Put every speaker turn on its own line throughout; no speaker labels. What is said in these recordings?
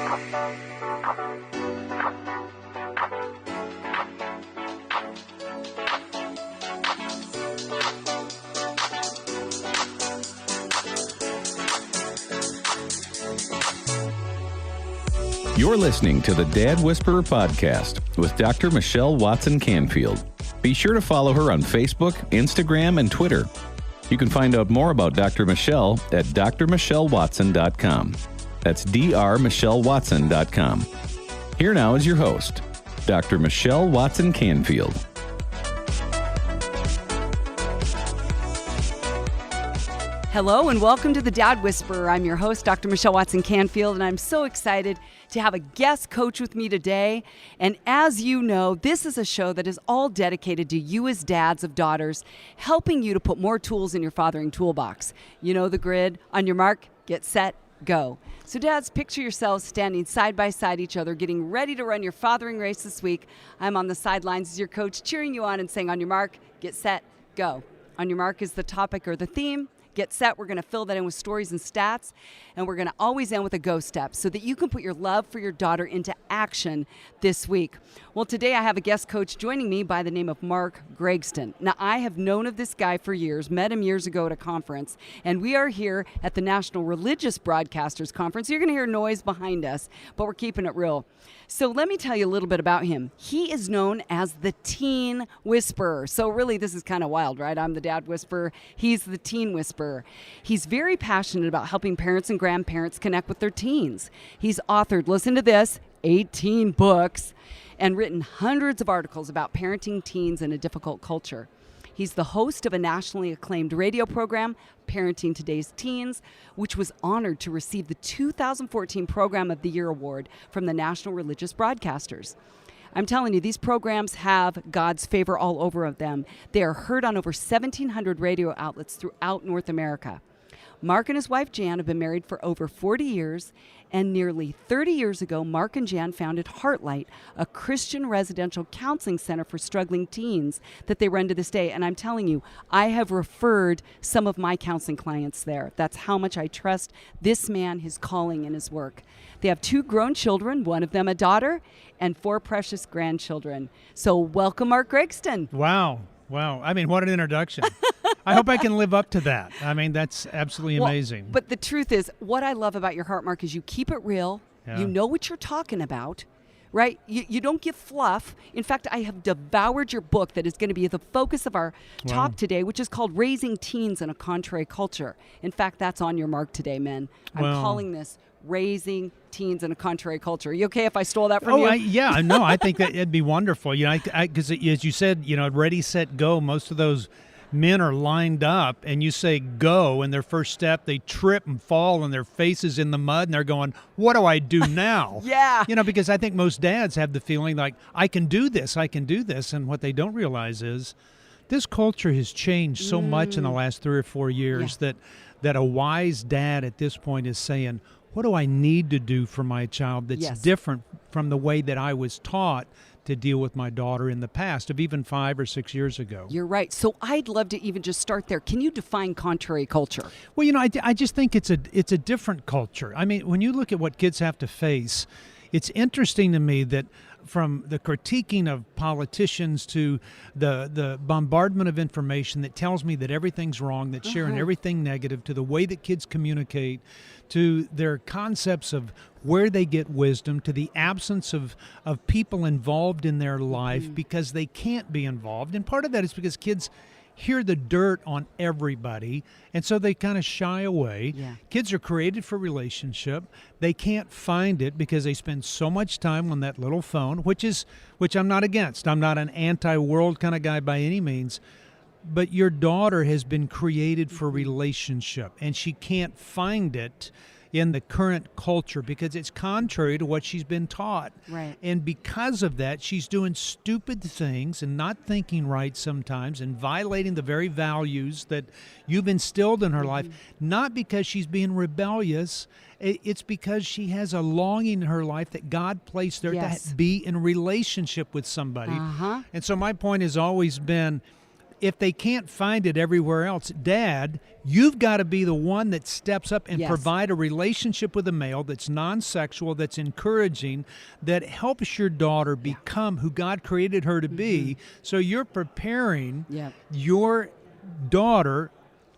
You're listening to the Dad Whisperer podcast with Dr. Michelle Watson Canfield. Be sure to follow her on Facebook, Instagram, and Twitter. You can find out more about Dr. Michelle at drmichellewatson.com. That's drmichellewatson.com. Here now is your host, Dr. Michelle Watson Canfield.
Hello and welcome to the Dad Whisperer. I'm your host, Dr. Michelle Watson Canfield, and I'm so excited to have a guest coach with me today. And as you know, this is a show that is all dedicated to you as dads of daughters, helping you to put more tools in your fathering toolbox. You know the grid. On your mark, get set, go. So dads, picture yourselves standing side by side each other, getting ready to run your fathering race this week. I'm on the sidelines as your coach, cheering you on and saying, on your mark, get set, go. On your mark is the topic or the theme. Get set. We're going to fill that in with stories and stats, and we're going to always end with a go step so that you can put your love for your daughter into action this week. Well, today I have a guest coach joining me by the name of Mark Gregston. Now, I have known of this guy for years, met him years ago at a conference, and we are here at the National Religious Broadcasters Conference. You're going to hear noise behind us, but we're keeping it real. So let me tell you a little bit about him. He is known as the Teen Whisperer. So really, this is kind of wild, right? I'm the Dad Whisperer. He's the Teen Whisperer. He's very passionate about helping parents and grandparents connect with their teens. He's authored, listen to this, 18 books and written hundreds of articles about parenting teens in a difficult culture. He's the host of a nationally acclaimed radio program, Parenting Today's Teens, which was honored to receive the 2014 Program of the Year Award from the National Religious Broadcasters. I'm telling you, these programs have God's favor all over them. They are heard on over 1,700 radio outlets throughout North America. Mark and his wife Jan have been married for over 40 years, and nearly 30 years ago, Mark and Jan founded Heartlight, a Christian residential counseling center for struggling teens that they run to this day. And I'm telling you, I have referred some of my counseling clients there. That's how much I trust this man, his calling, and his work. They have 2 grown children, one of them a daughter, and 4 precious grandchildren. So welcome, Mark Gregston.
Wow. I mean, what an introduction. I hope I can live up to that. I mean, that's absolutely amazing.
But the truth is, what I love about your heart, Mark, is you keep it real. Yeah. You know what you're talking about, right? You don't give fluff. In fact, I have devoured your book that is going to be the focus of our talk today, which is called Raising Teens in a Contrary Culture. In fact, that's on your mark today, men. I'm calling this Raising Teens in a Contrary Culture. Are you okay if I stole that from you?
I think that it'd be wonderful. You know, because as you said, you know, ready, set, go. Most of those men are lined up, and you say go, and their first step, they trip and fall, and their face is in the mud, and they're going, what do I do now?
Yeah.
You know, because I think most dads have the feeling like, I can do this, and what they don't realize is this culture has changed so much in the last 3 or 4 years that a wise dad at this point is saying, what do I need to do for my child that's different from the way that I was taught to deal with my daughter in the past, of even 5 or 6 years ago?
You're right. So I'd love to even just start there. Can you define contrary culture?
Well, you know, I just think it's a different culture. I mean, when you look at what kids have to face, it's interesting to me that from the critiquing of politicians to the bombardment of information that tells me that everything's wrong, that's sharing everything negative, to the way that kids communicate, to their concepts of where they get wisdom, to the absence of people involved in their life because they can't be involved. And part of that is because kids hear the dirt on everybody, and so they kind of shy away. Yeah. Kids are created for relationship. They can't find it because they spend so much time on that little phone, which I'm not against. I'm not an anti-world kind of guy by any means. But your daughter has been created for relationship, and she can't find it in the current culture because it's contrary to what she's been taught.
Right.
And because of that, she's doing stupid things and not thinking right sometimes and violating the very values that you've instilled in her life, not because she's being rebellious. It's because she has a longing in her life that God placed there to be in relationship with somebody. And so my point has always been, if they can't find it everywhere else, Dad, you've got to be the one that steps up and
Yes.
provide a relationship with a male that's non-sexual, that's encouraging, that helps your daughter become who God created her to be. So you're preparing
Yep.
your daughter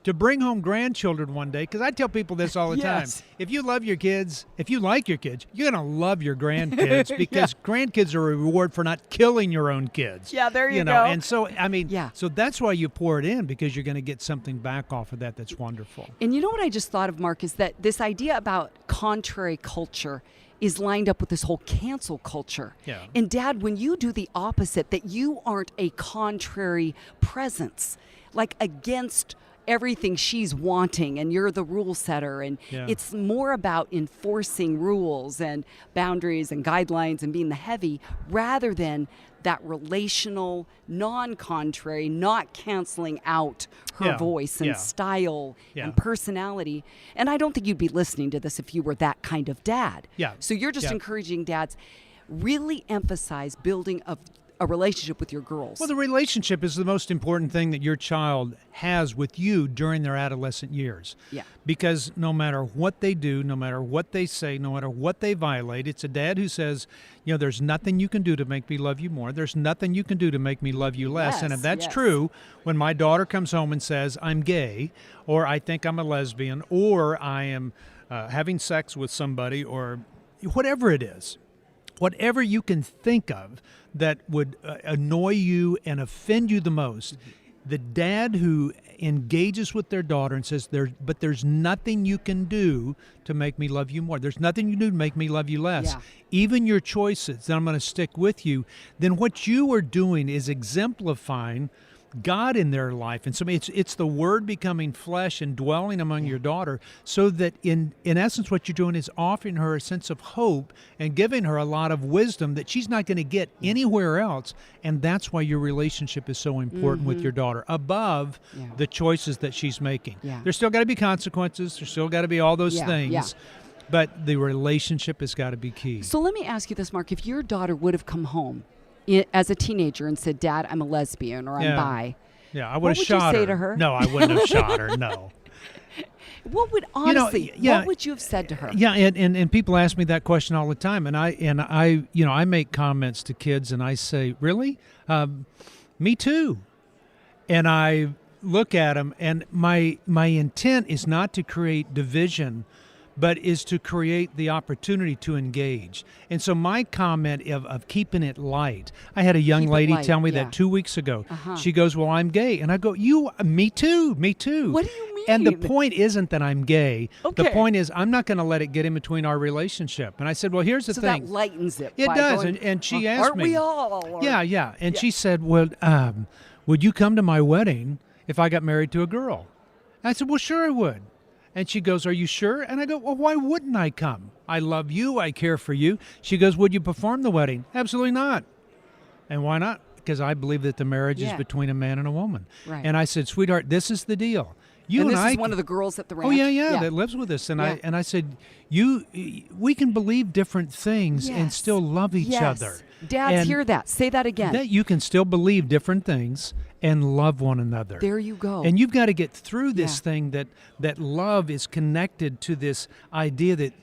to bring home grandchildren one day, because I tell people this all the
Yes.
time. If you love your kids, if you like your kids, you're going to love your grandkids, because grandkids are a reward for not killing your own kids.
Yeah, there you
know.
go.
And so, I mean,
Yeah.
so that's why you pour it in, because you're going to get something back off of that that's wonderful.
And you know what I just thought of, Mark, is that this idea about contrary culture is lined up with this whole cancel culture.
Yeah.
And Dad, when you do the opposite, that you aren't a contrary presence, like against everything she's wanting, and you're the rule setter, and
Yeah.
it's more about enforcing rules and boundaries and guidelines and being the heavy, rather than that relational, non-contrary, not canceling out her
Yeah.
voice and
Yeah.
style
Yeah.
and personality. And I don't think you'd be listening to this if you were that kind of dad.
Yeah.
So you're just
Yeah.
encouraging dads, really emphasize building a relationship with your girls.
Well, the relationship is the most important thing that your child has with you during their adolescent years.
Yeah.
Because no matter what they do, no matter what they say, no matter what they violate, it's a dad who says, there's nothing you can do to make me love you more. There's nothing you can do to make me love you less. And if
Yes,
that's
yes.
true, when my daughter comes home and says, I'm gay, or I think I'm a lesbian, or I am having sex with somebody, or whatever it is, whatever you can think of that would annoy you and offend you the most, the dad who engages with their daughter and says, there's nothing you can do to make me love you more. There's nothing you can do to make me love you less.
Yeah.
Even your choices, then I'm going to stick with you. Then what you are doing is exemplifying God in their life. And so it's the Word becoming flesh and dwelling among your daughter, so that in essence what you're doing is offering her a sense of hope and giving her a lot of wisdom that she's not going to get anywhere else. And that's why your relationship is so important with your daughter, above the choices that she's making.
Yeah.
There's still got to be consequences. There's still got to be all those things.
Yeah.
But the relationship has got to be key.
So let me ask you this, Mark. If your daughter would have come home as a teenager and said, Dad, I'm a lesbian, or I'm
Yeah.
bi,
Yeah, I
What
would
would
have
you
shot
say
her.
to her?
No, I wouldn't have shot her. No.
what would, honestly,
yeah.
what would you have said to her?
Yeah, and people ask me that question all the time, and I make comments to kids, and I say, really, me too, and I look at them, and my intent is not to create division, but is to create the opportunity to engage. And so my comment of keeping it light, I had a young
Keep it
lady
light,
tell me
yeah.
that 2 weeks ago.
Uh-huh.
She goes, well, I'm gay. And I go, me too.
What do you mean?
And the point isn't that I'm gay.
Okay.
The point is I'm not going to let it get in between our relationship. And I said, well, here's the
So
thing.
that lightens it.
It
by
does.
going,
And she
"Well,
asked
aren't
me.
we all? Or-
Yeah. And she said, well, would you come to my wedding if I got married to a girl? I said, well, sure I would. And she goes, are you sure? And I go, well, why wouldn't I come? I love you. I care for you. She goes, would you perform the wedding? Absolutely not. And why not? Because I believe that the marriage is
Yeah.
between a man and a woman.
Right.
And I said, sweetheart, this is the deal. You
and
and
this
I
is one of the girls at the ranch.
Oh yeah, that lives with us, and
Yeah.
I said, we can believe different things and
Yes.
still love each
Yes.
other.
Dads,
And
hear that. Say that again.
That you can still believe different things and love one another.
There you go.
And you've got to get through this
Yeah.
thing that love is connected to this idea that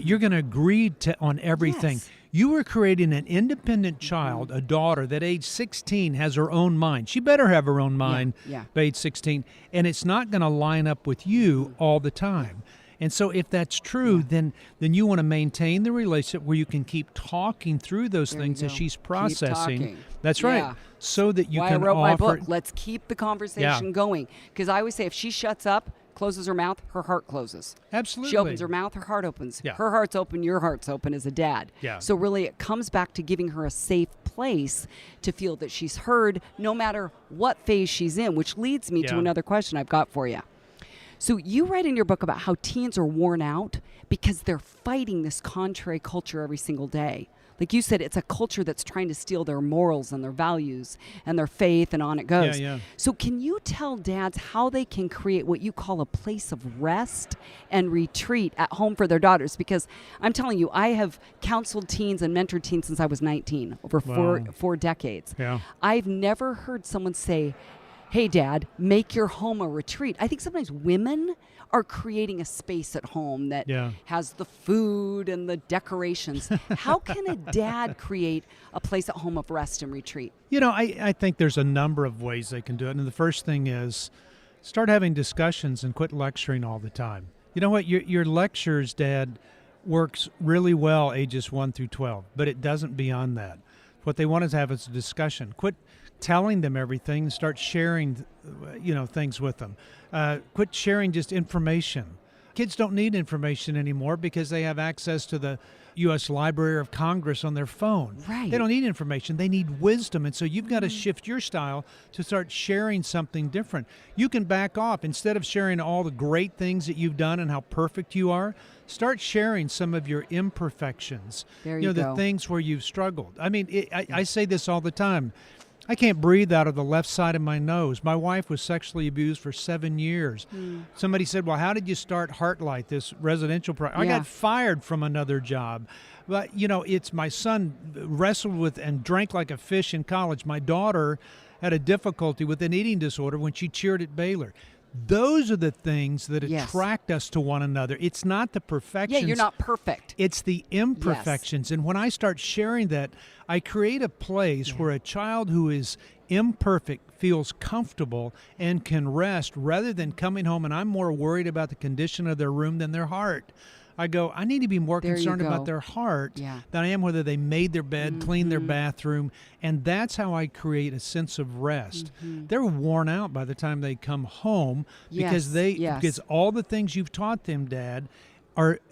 you're going to agree on everything.
Yes.
You were creating an independent child, a daughter that age 16 has her own mind. She better have her own mind
yeah.
by age 16. And it's not going to line up with you all the time. And so if that's true, then you want to maintain the relationship where you can keep talking through those
There
things
you
as
go.
she's
Keep
processing.
talking.
That's right.
Yeah.
So that you
Why
can
I wrote my
offer.
book. Let's keep the conversation going. Because I always say if she shuts up, closes her mouth, her heart closes.
Absolutely.
She opens her mouth, her heart opens.
Yeah.
Her heart's open, your heart's open as a dad.
Yeah.
So really it comes back to giving her a safe place to feel that she's heard no matter what phase she's in, which leads me to
Yeah.
another question I've got for you. So you write in your book about how teens are worn out because they're fighting this contrary culture every single day. Like you said, it's a culture that's trying to steal their morals and their values and their faith, and on it goes.
Yeah.
So can you tell dads how they can create what you call a place of rest and retreat at home for their daughters? Because I'm telling you, I have counseled teens and mentored teens since I was 19, over
Wow.
four decades.
Yeah.
I've never heard someone say, hey, Dad, make your home a retreat. I think sometimes women are creating a space at home that has the food and the decorations. How can a dad create a place at home of rest and retreat?
I think there's a number of ways they can do it. And the first thing is start having discussions and quit lecturing all the time. You know what? Your lectures, Dad, works really well ages 1 through 12, but it doesn't beyond that. What they want to have is a discussion. Quit telling them everything. Start sharing, things with them. Quit sharing just information. Kids don't need information anymore because they have access to the U.S. Library of Congress on their phone.
Right.
They don't need information. They need wisdom. And so you've got to shift your style to start sharing something different. You can back off. Instead of sharing all the great things that you've done and how perfect you are, start sharing some of your imperfections.
There you go.
The things where you've struggled. I mean, I say this all the time. I can't breathe out of the left side of my nose. My wife was sexually abused for 7 years. Somebody said, well, how did you start Heartlight, this residential project? I got fired from another job. But, it's my son wrestled with and drank like a fish in college. My daughter had a difficulty with an eating disorder when she cheered at Baylor. Those are the things that attract us to one another. It's not the perfections.
Yeah, you're not perfect.
It's the imperfections. And when I start sharing that, I create a place where a child who is imperfect feels comfortable and can rest rather than coming home and I'm more worried about the condition of their room than their heart. I go, I need to be more concerned about their heart than I am whether they made their bed, cleaned their bathroom. And that's how I create a sense of rest. They're worn out by the time they come home because because all the things you've taught them, Dad,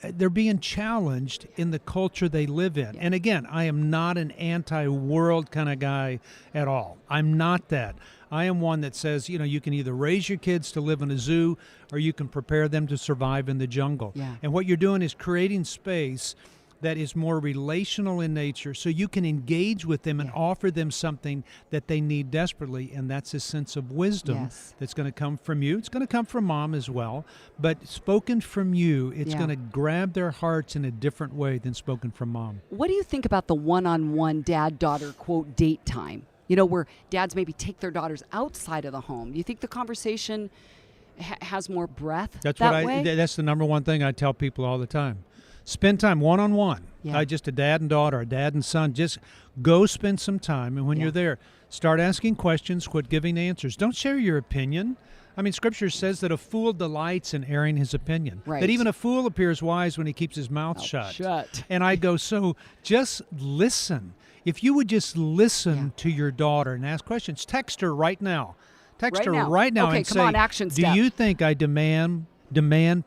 they're being challenged in the culture they live in. And again, I am not an anti-world kind of guy at all. I'm not that. I am one that says, you can either raise your kids to live in a zoo or you can prepare them to survive in the jungle. And what you're doing is creating space that is more relational in nature so you can engage with them and offer them something that they need desperately, and that's a sense of wisdom that's going to come from you. It's going to come from Mom as well, but spoken from you, it's going to grab their hearts in a different way than spoken from Mom.
What do you think about the one-on-one dad-daughter, quote, date time? Where dads maybe take their daughters outside of the home. Do you think the conversation has more breadth
That's the number one thing I tell people all the time. Spend time one-on-one. Just a dad and daughter, a dad and son. Just go spend some time. And when you're there, start asking questions, quit giving answers. Don't share your opinion. I mean, Scripture says that a fool delights in airing his opinion. Right. That even a fool appears wise when he keeps his mouth shut. And I go, so just listen. If you would just listen to your daughter and ask questions, text her right now. Text her right now and say,
action step.
Do you think I demand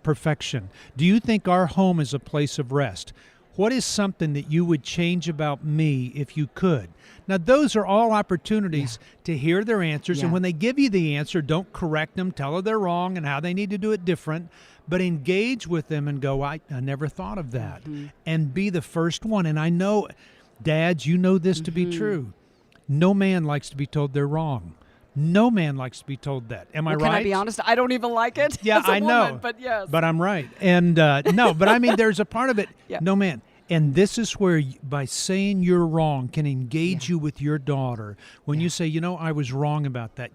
perfection? Do you think our home is a place of rest? What is something that you would change about me if you could? Now, those are all opportunities to hear their answers. And when they give you the answer, don't correct them. Tell her they're wrong and how they need to do it different. But engage with them and go, I never thought of that. And be the first one. And I know, dads, you know this to be true. No man likes to be told they're wrong. No man likes to be told that. Am I right?
Can I be honest? I don't even like it.
Yeah,
as a
I know.
Woman, but yes.
But I'm right. And no, but I mean, there's a part of it. No man. And this is where, by saying you're wrong, can engage you with your daughter. When you say, I was wrong about that.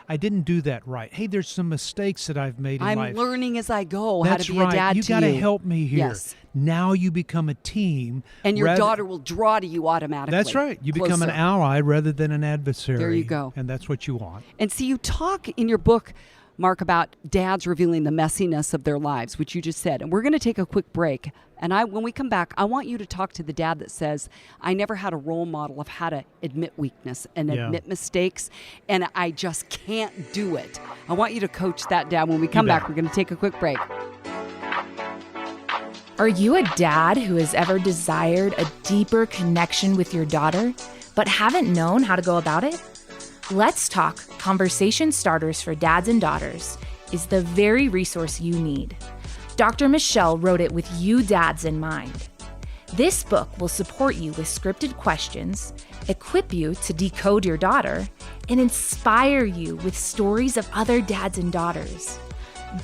I didn't do that right. Hey, there's some mistakes that I've made in life.
I'm learning as I go
That's
how to be a dad to you.
You got to help me here.
Yes.
Now you become a team.
And your daughter will draw to you automatically.
That's right. You become an ally rather than an adversary.
There you go.
And that's what you want.
And see, you talk in your book, Mark, about dads revealing the messiness of their lives, which you just said. And we're going to take a quick break. And when we come back, I want you to talk to the dad that says, I never had a role model of how to admit weakness and admit mistakes, and I just can't do it. I want you to coach that dad. When we come back, we're going to take a quick break.
Are you a dad who has ever desired a deeper connection with your daughter, but haven't known how to go about it? Let's Talk Conversation Starters for Dads and Daughters is the very resource you need. Dr. Michelle wrote it with you dads in mind. This book will support you with scripted questions, equip you to decode your daughter, and inspire you with stories of other dads and daughters.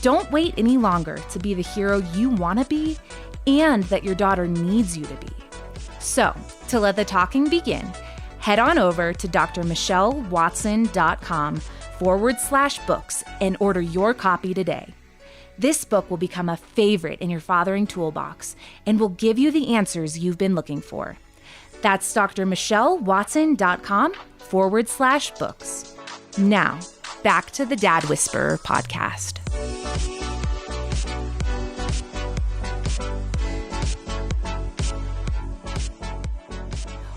Don't wait any longer to be the hero you want to be and that your daughter needs you to be. So, to let the talking begin, head on over to drmichellewatson.com www.dadwhisperer.com/books and order your copy today. This book will become a favorite in your fathering toolbox and will give you the answers you've been looking for. That's drmichellewatson.com/books. Now, back to the Dad Whisperer podcast.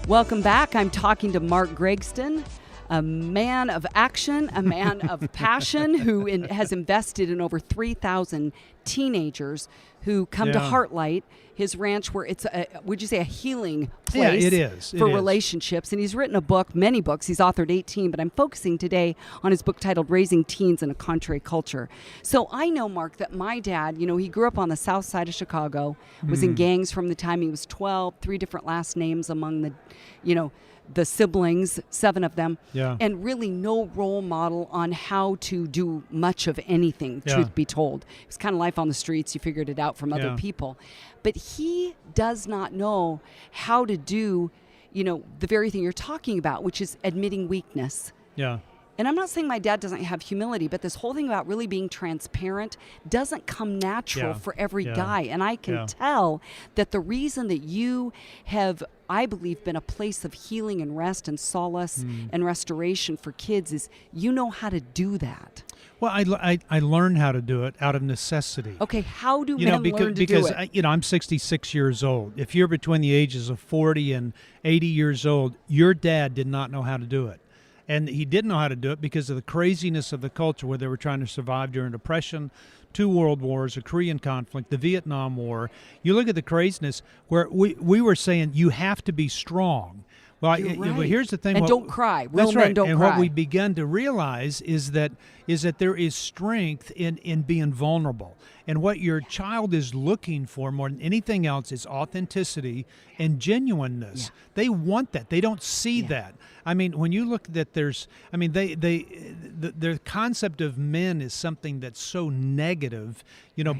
Welcome back. I'm talking to Mark Gregston, a man of action, a man of passion who has invested in over 3,000 teenagers who come to Heartlight, his ranch, where it's would you say a healing place for relationships. And he's written a book, many books. He's authored 18, but I'm focusing today on his book titled Raising Teens in a Contrary Culture. So I know, Mark, that my dad, he grew up on the south side of Chicago, was in gangs from the time he was 12, 3 different last names among the, the siblings, 7 of them, and really no role model on how to do much of anything, truth be told. It was kind of life on the streets. You figured it out from other people. But he does not know how to do, the very thing you're talking about, which is admitting weakness.
Yeah.
And I'm not saying my dad doesn't have humility, but this whole thing about really being transparent doesn't come natural for every guy. And I can tell that the reason that you have, I believe, been a place of healing and rest and solace and restoration for kids is you know how to do that.
Well, I learned how to do it out of necessity.
Okay, how do men learn to do it?
Because I'm 66 years old. If you're between the ages of 40 and 80 years old, your dad did not know how to do it. And he didn't know how to do it because of the craziness of the culture where they were trying to survive during Depression, 2 world wars, a Korean conflict, the Vietnam War. You look at the craziness where we were saying you have to be strong. Well, here's the thing.
And don't cry. Real men don't cry.
And what we begun to realize is that there is strength in being vulnerable. And what your child is looking for more than anything else is authenticity and genuineness. Yeah. They want that. They don't see that. I mean, when you look at the concept of men is something that's so negative,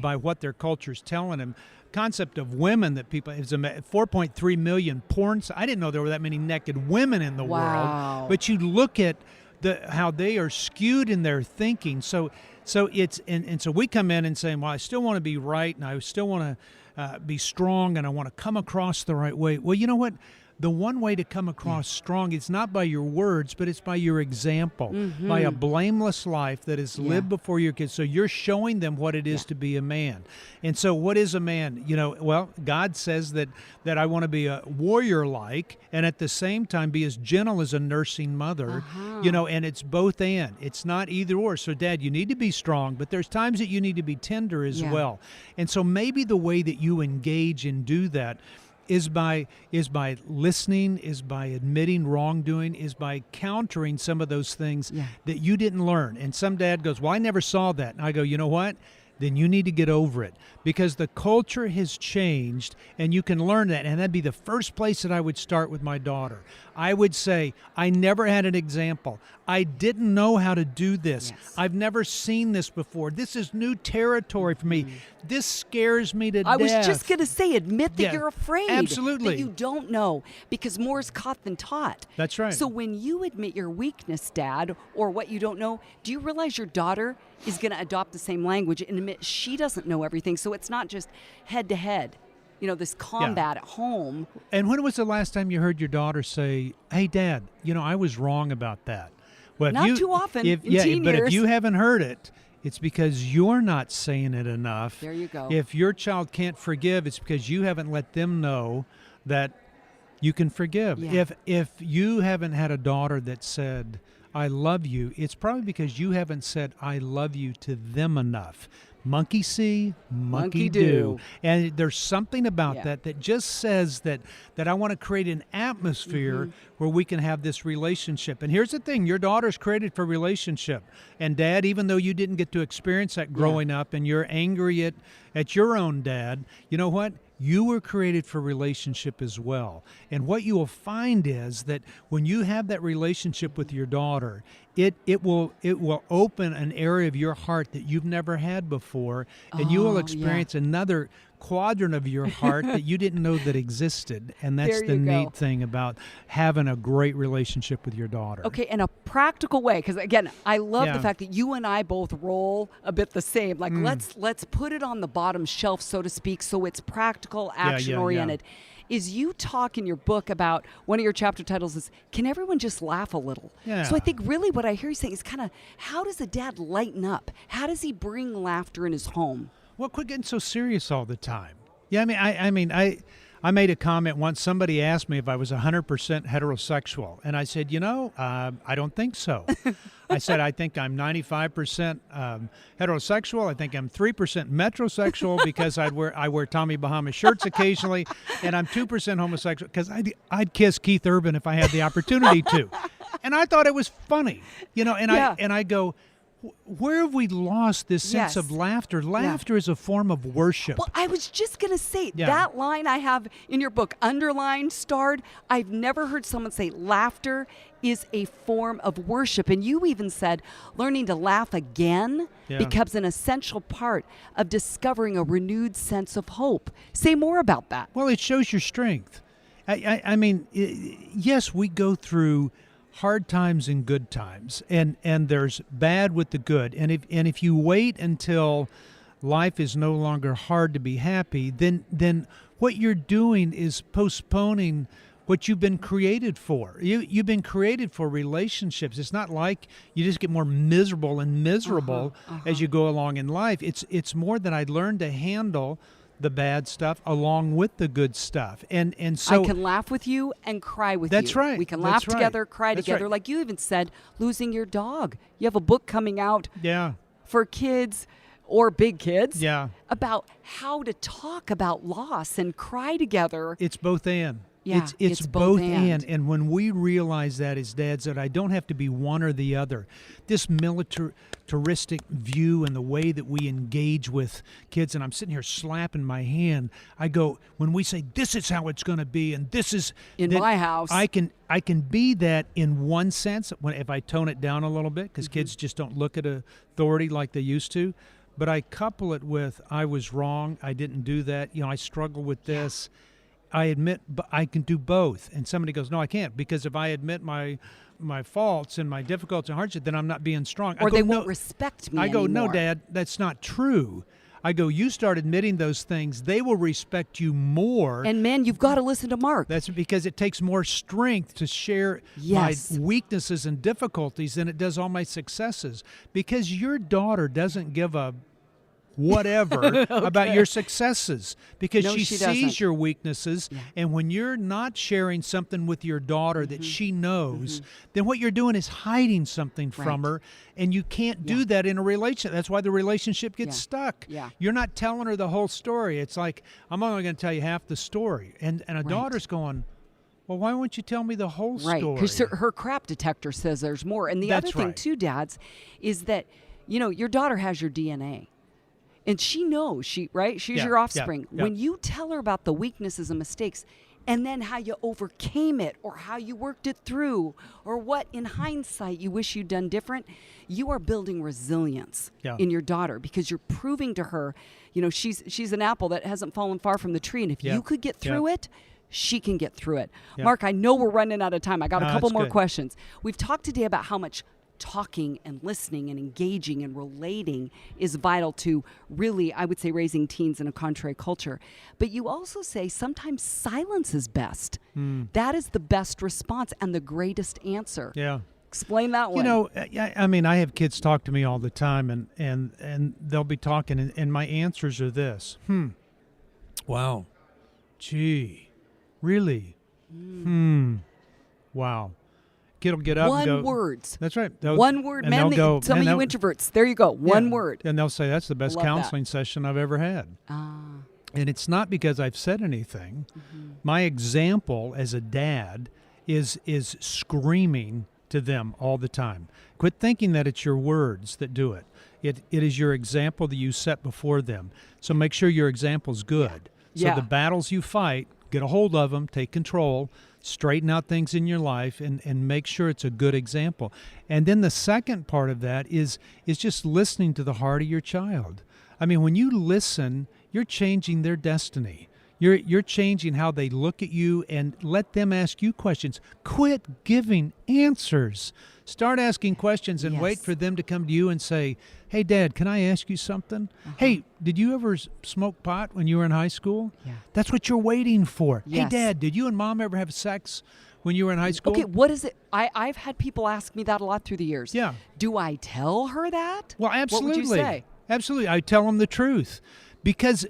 by what their culture is telling them. Concept of women that people is 4.3 million porn. I didn't know there were that many naked women in the world. But you look at how they are skewed in their thinking. So it's and so we come in and say, well, I still want to be right, and I still want to be strong, and I want to come across the right way. Well, you know what? The one way to come across strong is not by your words, but it's by your example, by a blameless life that is lived before your kids. So you're showing them what it is to be a man. And so what is a man? Well, God says that I want to be a warrior-like and at the same time be as gentle as a nursing mother, and it's both and. It's not either or. So, Dad, you need to be strong, but there's times that you need to be tender as well. And so maybe the way that you engage and do that is by listening, is by admitting wrongdoing, is by countering some of those things that you didn't learn. And some dad goes, well, I never saw that. And I go, you know what? Then you need to get over it because the culture has changed and you can learn that. And that'd be the first place that I would start with my daughter. I would say, I never had an example. I didn't know how to do this. I've never seen this before. This is new territory for me. This scares me to death.
I was just going to say, admit that you're afraid.
Absolutely.
That you don't know because more is caught than taught.
That's right.
So when you admit your weakness, Dad, or what you don't know, do you realize your daughter is going to adopt the same language and admit she doesn't know everything? So it's not just head to head. This combat at home.
And when was the last time you heard your daughter say, hey, Dad, I was wrong about that? Well,
not too often in teen
but
years.
if you haven't heard it, it's because you're not saying it enough.
There you go.
If your child can't forgive, it's because you haven't let them know that you can forgive.
Yeah.
If you haven't had a daughter that said, I love you, it's probably because you haven't said, I love you to them enough. Monkey see, monkey do. And there's something about that just says that I want to create an atmosphere where we can have this relationship. And here's the thing, your daughter's created for relationship. And Dad, even though you didn't get to experience that growing up and you're angry at your own dad, you know what? You were created for relationship as well. And what you will find is that when you have that relationship with your daughter, it will open an area of your heart that you've never had before, and you will experience another quadrant of your heart that you didn't know that existed. And that's
There
the
you go.
neat thing about having a great relationship with your daughter.
Okay, in a practical way, because again, I love the
Yeah.
fact that you and I both roll a bit the same. Like let's put it on the bottom shelf, so to speak, so it's practical,
yeah.
action oriented. Is you talk in your book about, one of your chapter titles is, can everyone just laugh a little?
Yeah.
So I think really what I hear you saying is kind of, how does a dad lighten up? How does he bring laughter in his home?
Well, quit getting so serious all the time. Yeah, I made a comment once. Somebody asked me if I was 100% heterosexual, and I said, I don't think so. I said, I think I'm 95% heterosexual. I think I'm 3% metrosexual because I wear Tommy Bahama shirts occasionally, and I'm 2% homosexual because I'd kiss Keith Urban if I had the opportunity to. And I thought it was funny, and I go, where have we lost this sense of laughter? Laughter is a form of worship.
Well, I was just going to say,
Yeah.
that line I have in your book, underlined, starred, I've never heard someone say laughter is a form of worship. And you even said learning to laugh again
Yeah.
becomes an essential part of discovering a renewed sense of hope. Say more about that.
Well, it shows your strength. Yes, we go through hard times and good times, and there's bad with the good. And if you wait until life is no longer hard to be happy, then what you're doing is postponing what you've been created for. You've been created for relationships. It's not like you just get more miserable and miserable as you go along in life. It's more that I learned to handle the bad stuff along with the good stuff. And so
I can laugh with you and cry with you.
That's right.
We can
That's
laugh
right.
together, cry
That's
together.
right.
Like you even said, losing your dog. You have a book coming out
yeah.
for kids or big kids
Yeah.
about how to talk about loss and cry together.
It's both and.
Yeah,
it's
it's both
both
and.
And when we realize that as dads, that I don't have to be one or the other, this militaristic view and the way that we engage with kids, and I'm sitting here slapping my hand, I go, when we say this is how it's going to be, and this is
In
then
my house.
I can be that in one sense if I tone it down a little bit, because kids just don't look at authority like they used to. But I couple it with, I was wrong, I didn't do that, I struggle with this. I admit, but I can do both. And somebody goes, no, I can't, because if I admit my faults and my difficulties and hardship, then I'm not being strong.
Or
I go,
they
no,
won't respect me
I go, no,
anymore.
Dad, that's not true. I go, you start admitting those things, they will respect you more.
And man, you've got to listen to Mark.
That's because it takes more strength to share
Yes.
my weaknesses and difficulties than it does all my successes. Because your daughter doesn't give a whatever about your successes, because
No,
she
she
sees
doesn't.
your weaknesses. And when you're not sharing something with your daughter that she knows, then what you're doing is hiding something from
Right.
her, and you can't do that in a relationship. That's why the relationship gets
Yeah.
stuck.
Yeah.
You're not telling her the whole story. It's like, I'm only going to tell you half the story, and a daughter's going, well, why won't you tell me the whole
Right,
story?
because her crap detector says there's more. And the
That's
other thing,
right.
too, dads, is that, your daughter has your DNA. And she knows, she's
Yeah,
your offspring.
yeah.
When you tell her about the weaknesses and mistakes, and then how you overcame it, or how you worked it through, or what, in hindsight, you wish you'd done different, you are building resilience in your daughter, because you're proving to her, she's an apple that hasn't fallen far from the tree. And if
Yeah.
you could get through
Yeah.
it, she can get through it.
Yeah.
Mark, I know we're running out of time. I got a
No,
couple
that's
more
good.
questions. We've talked today about how much talking and listening and engaging and relating is vital to really, I would say, raising teens in a contrary culture. But you also say sometimes silence is best. That is the best response and the greatest answer.
Yeah.
Explain that one.
I have kids talk to me all the time, and they'll be talking, and my answers are this. Wow. Gee. Really? Wow. Kid will get up and go.
One words.
That's right.
One word.
and
Man,
they'll go,
some of
"Man,
you
that-
introverts, there you go. One
yeah."
word.
And they'll say, that's the best
Love that.
counseling session I've ever had. And it's not because I've said anything. My example as a dad is screaming to them all the time. Quit thinking that it's your words that do it. It is your example that you set before them. So make sure your example's good. So
Yeah.
the battles you fight, get a hold of them, take control, straighten out things in your life, and make sure it's a good example. And then the second part of that is just listening to the heart of your child. I mean, when you listen, you're changing their destiny. You're changing how they look at you, and let them ask you questions. Quit giving answers. Start asking questions and wait for them to come to you and say, hey, Dad, can I ask you something? Hey, did you ever smoke pot when you were in high school?
Yeah.
That's what you're waiting for.
Yes.
Hey, Dad, did you and Mom ever have sex when you were in high school?
Okay, what is it? I've had people ask me that a lot through the years.
Yeah.
Do I tell her that?
Well, absolutely.
What would you say?
Absolutely. I tell them the truth because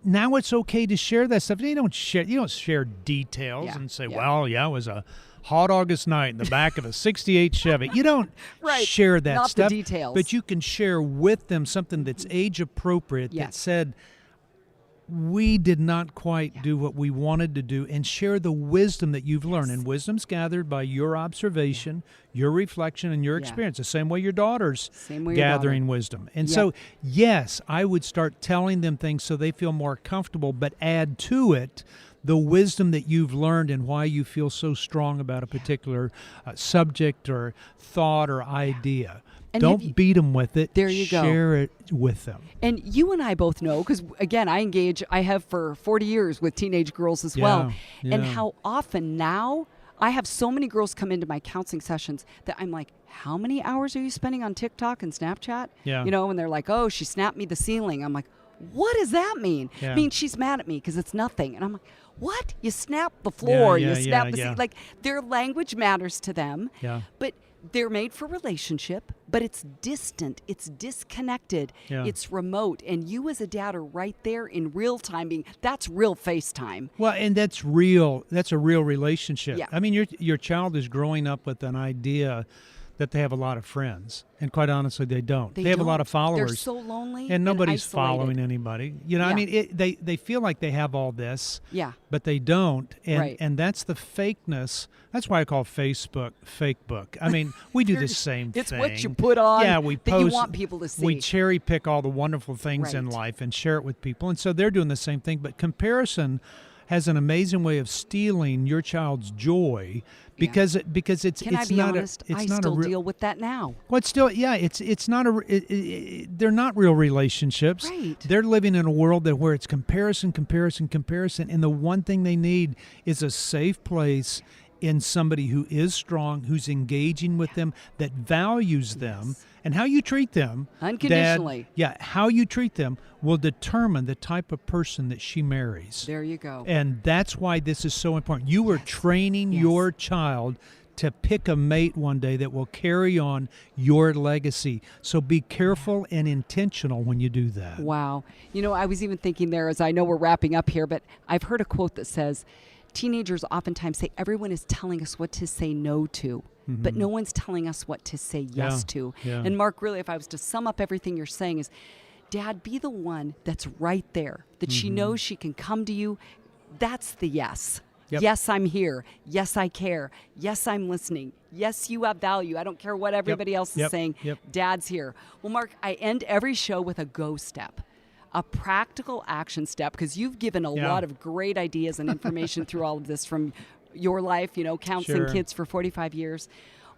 now it's okay to share that stuff. You don't share details and say, well, it was a hot August night in the back of a 68 Chevy. You don't share that
Not
stuff.
the details.
But you can share with them something that's age appropriate that said, we did not quite do what we wanted to do, and share the wisdom that you've learned. And wisdom's gathered by your observation, your reflection, and your experience. The same way your daughter's gathering wisdom. And so, yes, I would start telling them things so they feel more comfortable, but add to it the wisdom that you've learned and why you feel so strong about a particular subject or thought or idea.
And
don't beat them with it.
There you go.
Share it with them.
And you and I both know, because again, I have for 40 years with teenage girls as well. And how often now I have so many girls come into my counseling sessions that I'm like, how many hours are you spending on TikTok and Snapchat?
Yeah.
You know, and they're like, oh, she snapped me the ceiling. I'm like, what does that mean?
Yeah.
I mean, she's mad at me because it's nothing. And I'm like, what? You snap the floor, you snap the ceiling. Like, their language matters to them.
Yeah.
But they're made for relationship, but it's distant, it's disconnected, it's remote, and you as a dad are right there in real time. That's real FaceTime.
Well, and that's real. That's a real relationship.
Yeah.
I mean, your child is growing up with an idea that they have a lot of friends, and quite honestly, they don't. They have a lot of followers.
They're so lonely,
and nobody's
isolated.
following anybody. You know, I mean, they feel like they have all this, but they don't, and that's the fakeness. That's why I call Facebook fake book. I mean, we do the same thing.
It's what you put on.
Yeah, we post.
That you want people to see.
We cherry pick all the wonderful things in life and share it with people, and so they're doing the same thing. But comparison has an amazing way of stealing your child's joy because it's
Can I be
not
honest?
I
still deal with that now.
Well, it's still it's not they're not real relationships.
Right.
They're living in a world where it's comparison, and the one thing they need is a safe place in somebody who is strong, who's engaging with them, that values them, and how you treat them
unconditionally.
Dad, how you treat them will determine the type of person that she marries.
There you go.
And that's why this is so important. You are training your child to pick a mate one day that will carry on your legacy. So be careful and intentional when you do that.
Wow. You know, I was even thinking there, as I know we're wrapping up here, but I've heard a quote that says, teenagers oftentimes say everyone is telling us what to say no to, but no one's telling us what to say yes to.
Yeah.
And Mark, really, if I was to sum up everything you're saying is, Dad, be the one that's right there, that she knows she can come to you. That's the yes.
Yep.
Yes, I'm here. Yes, I care. Yes, I'm listening. Yes, you have value. I don't care what everybody else is saying. Dad's here. Well, Mark, I end every show with a go step. A practical action step, because you've given a lot of great ideas and information through all of this from your life, you know, counseling kids for 45 years.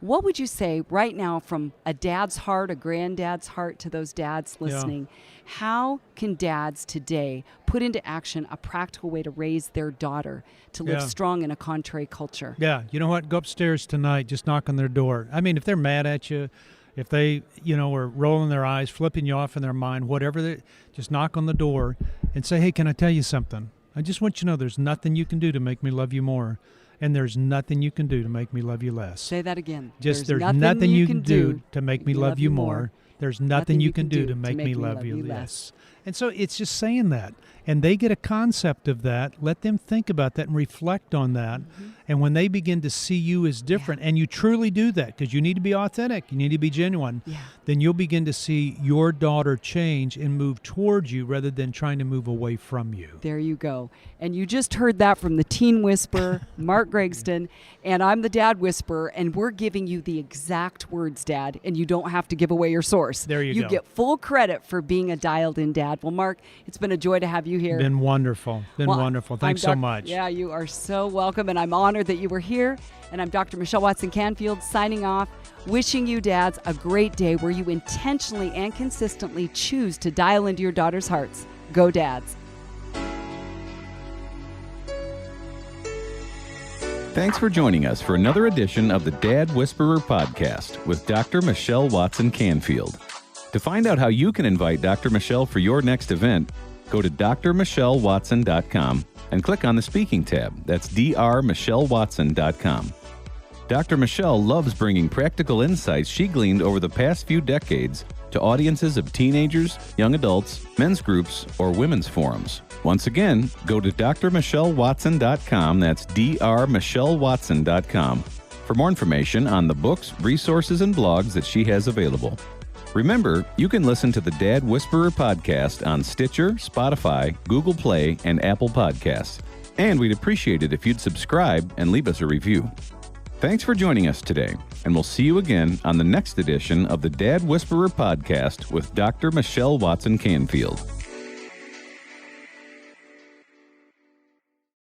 What would you say right now, from a dad's heart, a granddad's heart, to those dads listening? How can dads today put into action a practical way to raise their daughter to live strong in a contrary culture?
Yeah, you know what? Go upstairs tonight, just knock on their door. I mean, if they're mad at you, if they, are rolling their eyes, flipping you off in their mind, whatever, just knock on the door and say, hey, can I tell you something? I just want you to know there's nothing you can do to make me love you more, and there's nothing you can do to make me love you less.
Say that again.
Just there's nothing you can do to make me love you more. There's nothing you can do to make me love you less. And so it's just saying that. And they get a concept of that. Let them think about that and reflect on that. And when they begin to see you as different, and you truly do that, because you need to be authentic, you need to be genuine, then you'll begin to see your daughter change and move towards you rather than trying to move away from you.
There you go. And you just heard that from the Teen Whisperer, Mark Gregston, and I'm the Dad Whisperer, and we're giving you the exact words, Dad, and you don't have to give away your source.
There you go.
You get full credit for being a dialed-in dad. Well, Mark, it's been a joy to have you here.
Been wonderful. Wonderful. Thanks so much.
Yeah, you are so welcome, and I'm honored that you were here. And I'm Dr. Michelle Watson Canfield signing off, wishing you dads a great day where you intentionally and consistently choose to dial into your daughter's hearts. Go Dads.
Thanks for joining us for another edition of the Dad Whisperer podcast with Dr. Michelle Watson Canfield. To find out how you can invite Dr. Michelle for your next event, go to drmichellewatson.com and click on the speaking tab. That's drmichellewatson.com. Dr. Michelle loves bringing practical insights she gleaned over the past few decades to audiences of teenagers, young adults, men's groups, or women's forums. Once again, go to drmichellewatson.com. That's drmichellewatson.com for more information on the books, resources, and blogs that she has available. Remember, you can listen to the Dad Whisperer podcast on Stitcher, Spotify, Google Play, and Apple Podcasts. And we'd appreciate it if you'd subscribe and leave us a review. Thanks for joining us today, and we'll see you again on the next edition of the Dad Whisperer podcast with Dr. Michelle Watson Canfield.